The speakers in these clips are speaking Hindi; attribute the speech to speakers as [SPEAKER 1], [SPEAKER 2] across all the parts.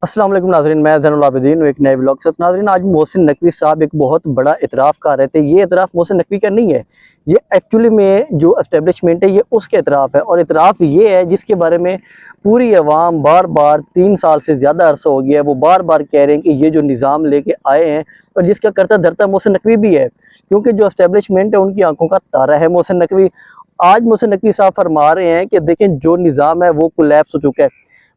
[SPEAKER 1] अस्सलाम वालेकुम नाज़रीन, मैं ज़ैनुल आबिदीन एक नए व्लॉग से। नाज़रीन, आज मोहसिन नकवी साहब एक बहुत बड़ा इतराफ़ कर रहे थे। ये इतराफ़ मोहसिन नकवी का नहीं है, ये एक्चुअली में जो एस्टेब्लिशमेंट है ये उसके इतराफ़ है। और इतराफ़ ये है जिसके बारे में पूरी अवाम बार बार 3 साल से ज़्यादा अरसा हो गया है, वो बार बार कह रहे हैं कि ये जो निज़ाम लेके आए हैं और जिसका करता धरता मोहसिन नकवी भी है, क्योंकि जो एस्टेब्लिशमेंट है उनकी आंखों का तारा है मोहसिन नकवी। आज मोहसिन नकवी साहब फरमा रहे हैं कि देखें, जो निज़ाम है वो कोलैप्स हो चुका है।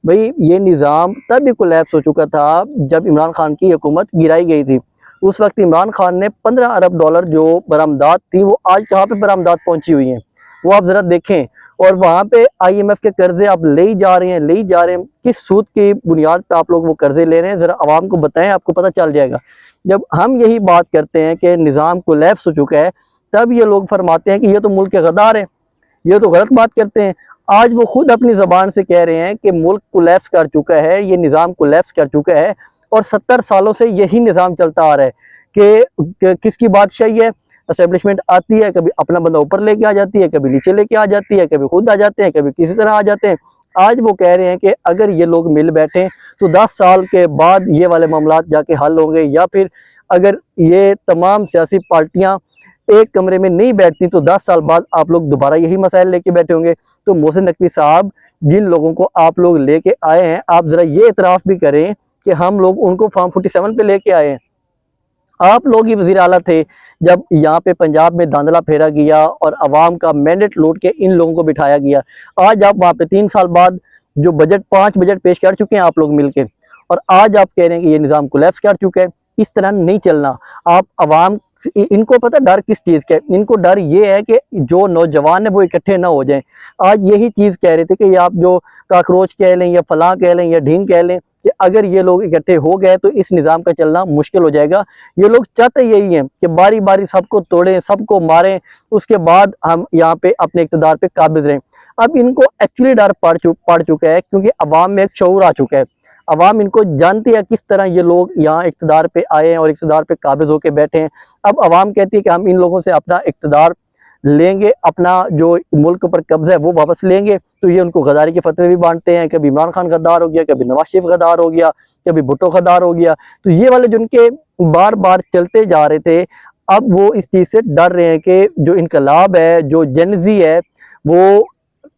[SPEAKER 1] भाई, ये निज़ाम तब भी कोलैप्स हो चुका था जब इमरान खान की हुकूमत गिराई गई थी। उस वक्त इमरान खान ने 15 अरब डॉलर जो बरामदात थी वो आज कहाँ पे बरामदात पहुंची हुई हैं, वो आप ज़रा देखें। और वहाँ पे IMF के कर्जे आप ले ही जा रहे हैं, ले ही जा रहे हैं। किस सूद की बुनियाद पे आप लोग वो कर्जे ले रहे हैं, ज़रा आवाम को बताएं, आपको पता चल जाएगा। जब हम यही बात करते हैं कि निज़ाम कोलैप्स हो चुका है, तब ये लोग फरमाते हैं कि ये तो मुल्क के गद्दार है, ये तो गलत बात करते हैं। आज वो खुद अपनी ज़बान से कह रहे हैं कि मुल्क कोलैप्स कर चुका है, ये निज़ाम कोलैप्स कर चुका है। और 70 सालों से यही निज़ाम चलता आ रहा है कि किसकी बादशाही है। एस्टेब्लिशमेंट आती है, कभी अपना बंदा ऊपर लेके आ जाती है, कभी नीचे लेके आ जाती है, कभी खुद आ जाते हैं, कभी किसी तरह आ जाते हैं। आज वो कह रहे हैं कि अगर ये लोग मिल बैठे तो 10 साल के बाद ये वाले मामलात जाके हल होंगे, या फिर अगर ये तमाम सियासी पार्टियां एक कमरे में नहीं बैठती तो 10 साल बाद आप लोग दोबारा यही मसाइल लेके बैठे होंगे। तो मोहसिन नकवी साहब, जिन लोगों को आप लोग लेके आए हैं, आप जरा ये इतराफ़ भी करें कि हम लोग उनको फॉर्म 47 पे लेके आए हैं। आप लोग ही वज़ीर आला थे जब यहाँ पे पंजाब में धांधला फेरा गया और अवाम का मैंडेट लूट के इन लोगों को बिठाया गया। आज आप वहाँ पे 3 साल बाद जो बजट 5 बजट पेश कर चुके हैं आप लोग मिलके, और आज आप कह रहे हैं कि ये निज़ाम कोलैप्स कर चुका है। इस तरह नहीं चलना। आप अवाम, इनको पता डर किस चीज़ का है, इनको डर ये है कि जो नौजवान है वो इकट्ठे ना हो जाएं। आज यही चीज़ कह रहे थे कि ये आप जो काकरोच कह लें या फलां कह लें या ढींग कह लें, कि अगर ये लोग इकट्ठे हो गए तो इस निज़ाम का चलना मुश्किल हो जाएगा। ये लोग चाहते यही हैं कि बारी बारी सबको तोड़ें, सबको मारें, उसके बाद हम यहाँ पे अपने इक़्तिदार पे काबिज़ रहें। अब इनको एक्चुअली डर पड़ चुका है, क्योंकि अवाम में एक शऊर आ चुका है। अवाम इनको जानती है किस तरह ये लोग यहाँ इक़्तिदार पे आए हैं और इक़्तिदार पे काबिज़ होके बैठे हैं। अब अवाम कहती है कि हम इन लोगों से अपना इक़्तिदार लेंगे, अपना जो मुल्क पर कब्ज़ा है वो वापस लेंगे। तो ये उनको गद्दारी के फतवे भी बांटते हैं, कभी इमरान खान गद्दार हो गया, कभी नवाज शरीफ गद्दार हो गया, कभी भुट्टो गद्दार हो गया। तो ये वाले जो उनके बार बार चलते जा रहे थे, अब वो इस चीज़ से डर रहे हैं कि जो इनकलाब है, जो जेनज़ी है, वो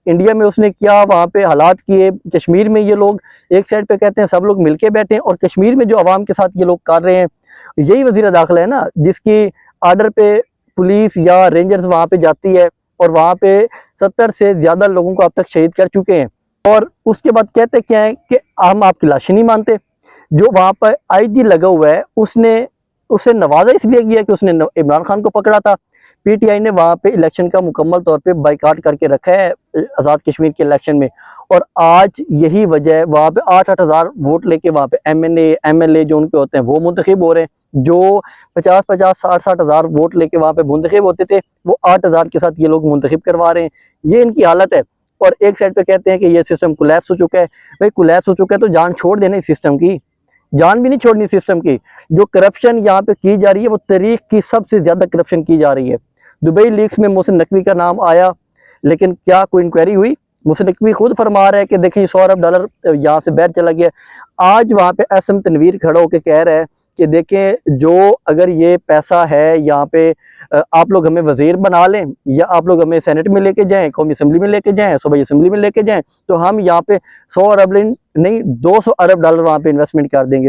[SPEAKER 1] इंडिया में उसने क्या वहाँ पे हालात किए। कश्मीर में ये लोग एक साइड पे कहते हैं सब लोग मिलके बैठे हैं, और कश्मीर में जो आवाम के साथ ये लोग कर रहे हैं, यही वज़ीर दाखिला है ना जिसकी आर्डर पे पुलिस या रेंजर्स वहाँ पे जाती है, और वहाँ पे 70 से ज़्यादा लोगों को अब तक शहीद कर चुके हैं। और उसके बाद कहते क्या है कि हम आपकी लाशें नहीं मानते। जो वहाँ पर IG लगा हुआ है, उसने उसे नवाजा इसलिए किया कि उसने इमरान खान को पकड़ा था। PTI ने वहाँ पे इलेक्शन का मुकम्मल तौर पे बाइकाट करके रखा है आज़ाद कश्मीर के इलेक्शन में। और आज यही वजह है, वहाँ पे 8-8 हज़ार वोट लेके वहाँ पे MLA जो उनके होते हैं वो मुंतखब हो रहे हैं। जो 50-50, 60-60 हज़ार वोट लेके वहाँ पे मुंतखब होते थे, वो 8 हज़ार के साथ ये लोग मुंतखब करवा रहे हैं। ये इनकी हालत है। और एक साइड पे कहते हैं कि ये सिस्टम कोलैप्स हो चुका है। भाई, कोलैप्स हो चुका है तो जान छोड़ देना इस सिस्टम की, जान भी नहीं छोड़नी सिस्टम की। जो करप्शन यहाँ पे की जा रही है वो तारीख की सबसे ज्यादा करप्शन की जा रही है। दुबई लीक्स में मोहसिन नकवी का नाम आया, लेकिन क्या कोई इंक्वायरी हुई? मोहसिन नकवी खुद फरमा रहा है कि देखिए 100 अरब डॉलर यहाँ से बाहर चला गया। आज वहाँ पे SM तनवीर खड़ा होकर कह रहा है कि देखें, जो अगर ये पैसा है यहाँ पे, आप लोग हमें वजीर बना लें, या आप लोग हमें सेनेट में लेके जाएं, कौमी असम्बली में लेके जाएं, सूबाई असम्बली में लेके जाएं, तो हम यहाँ पे 100 अरब नहीं 200 अरब डॉलर वहाँ पे इन्वेस्टमेंट कर देंगे।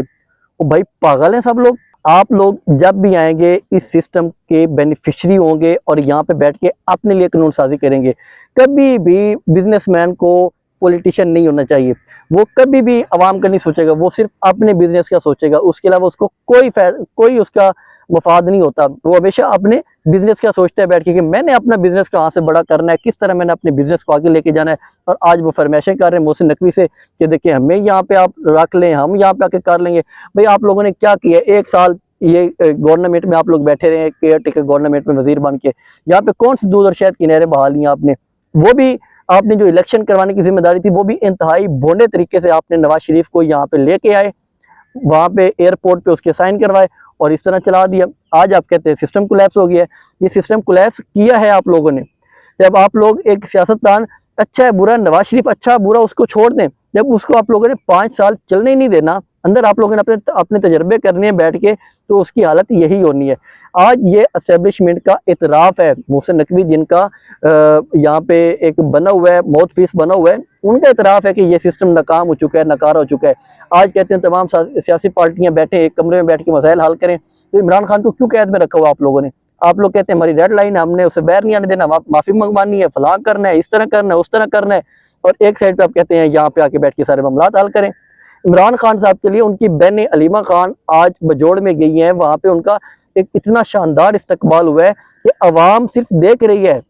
[SPEAKER 1] ओ भाई, पागल हैं सब लोग। आप लोग जब भी आएंगे इस सिस्टम के बेनिफिशरी होंगे और यहाँ पे बैठ के अपने लिए कानून साजी करेंगे। कभी भी बिजनेसमैन को पॉलिटिशियन नहीं होना चाहिए। वो कभी भी आवाम का नहीं सोचेगा, वो सिर्फ अपने बिजनेस का सोचेगा। उसके अलावा उसको कोई उसका मफाद नहीं होता। वो हमेशा अपने बिजनेस का सोचता है बैठ के कि मैंने अपना बिजनेस कहाँ से बड़ा करना है, किस तरह मैंने अपने बिजनेस को आगे लेके जाना है। और आज वो फरमाइशें कर रहे हैं मोहसिन नकवी से कि देखिए, हमें यहाँ पे आप रख लें, हम यहाँ पे आके कर लेंगे। भाई, आप लोगों ने क्या किया? 1 साल ये गवर्नमेंट में आप लोग बैठे रहे, केयर टेकर गवर्नमेंट में वजीर बन के। यहाँ पे कौन सी दूध और शहद की नहरें बहा ली आपने? वो भी आपने जो इलेक्शन करवाने की जिम्मेदारी थी, वो भी इंतहाई भोंडे तरीके से आपने नवाज शरीफ को यहाँ पे लेके आए, वहाँ पे एयरपोर्ट पे उसके साइन करवाए और इस तरह चला दिया। आज आप कहते हैं सिस्टम कोलैप्स हो गया है। ये सिस्टम कोलैप्स किया है आप लोगों ने। जब आप लोग एक सियासतदान, अच्छा है बुरा, नवाज शरीफ अच्छा बुरा उसको छोड़ दें, जब उसको आप लोगों ने 5 साल चलने ही नहीं देना, अंदर आप लोगों ने अपने अपने तजर्बे करने हैं बैठ के, तो उसकी हालत यही होनी है। आज ये एस्टेब्लिशमेंट का इतराफ़ है, मोहसिन नकवी जिनका यहाँ पे एक बना हुआ है, माउथ पीस बना हुआ है, उनका इतराफ़ है कि ये सिस्टम नाकाम हो चुका है, नाकारा हो चुका है। आज कहते हैं तमाम सियासी पार्टियां बैठे एक कमरे में बैठ के मसाइल हल करें, तो इमरान खान को क्यों कैद में रखा हुआ आप लोगों ने? आप लोग कहते हैं हमारी रेड लाइन है, हमने उसे बाहर नहीं आने देना, माफ़ी मंगवानी है, फलां करना है, इस तरह करना है, उस तरह करना है, और एक साइड पे आप कहते हैं यहाँ पे आके बैठ के सारे मामलात हल करें। इमरान खान साहब के लिए उनकी बहन अलीमा खान आज बजोड़ में गई हैं, वहां पे उनका एक इतना शानदार इस्तकबाल हुआ है कि अवाम सिर्फ देख रही है,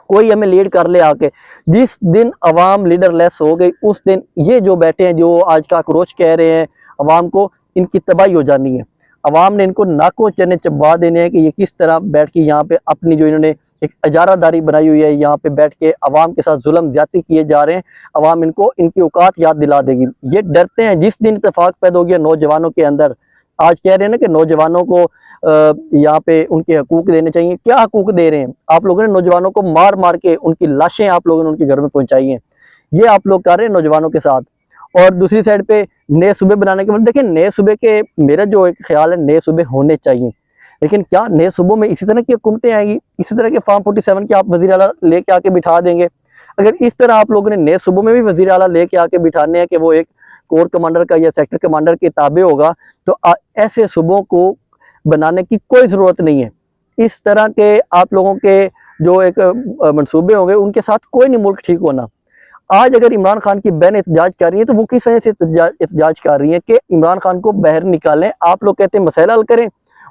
[SPEAKER 1] कोई हमें लीड कर ले आके। जिस दिन अवाम लीडरलेस हो गई, उस दिन ये जो बैठे हैं, जो आज का आक्रोश कह रहे हैं अवाम को, इनकी तबाही हो जानी है। अवाम ने इनको नाको चने चबा देने हैं कि ये किस तरह बैठ के यहाँ पे अपनी जो इन्होंने एक अजारादारी बनाई हुई है, यहाँ पे बैठ के अवाम के साथ जुल्म ज्यादती किए जा रहे हैं। अवाम इनको इनकी औकात याद दिला देगी। ये डरते हैं, जिस दिन इत्तेफाक पैदा हो गया नौजवानों के अंदर, आज कह रहे हैं ना कि नौजवानों को यहाँ पे उनके हकूक देने चाहिए। क्या हकूक दे रहे हैं? आप लोगों ने नौजवानों को मार मार के उनकी लाशें आप लोगों ने उनके घर में पहुंचाई हैं। ये आप लोग कर रहे हैं नौजवानों के साथ। और दूसरी साइड पे नए सूबे बनाने के बाद देखिए, नए सूबे के मेरा जो एक ख्याल है, नए सूबे होने चाहिए, लेकिन क्या नए सूबों में इसी तरह की हुकूमतें आएंगी, इसी तरह के फॉर्म 47 के आप वजीर आला लेके आके बिठा देंगे? अगर इस तरह आप लोगों ने नए सूबों में भी वजीर आला लेके आके बिठाने हैं कि वो एक कोर कमांडर का या सेक्टर कमांडर के ताबे होगा, तो ऐसे सूबों को बनाने की कोई ज़रूरत नहीं है। इस तरह के आप लोगों के जो एक मंसूबे होंगे, उनके साथ कोई नहीं मुल्क ठीक होना। आज अगर इमरान खान की बहन एहतजाज कर रही है, तो वो किस वजह से एहतजाज कर रही है कि इमरान खान को बाहर निकालें। आप लोग कहते हैं मसला हल करें,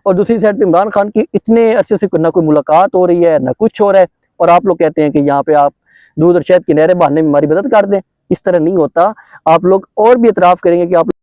[SPEAKER 1] और दूसरी साइड पे इमरान खान की इतने अरसे से ना कोई मुलाकात हो रही है, ना कुछ हो रहा है, और आप लोग कहते हैं कि यहाँ पे आप दूध और शहद की नहरें बहाने में हमारी मदद कर दें। इस तरह नहीं होता। आप लोग और भी एतराफ़ करेंगे कि आप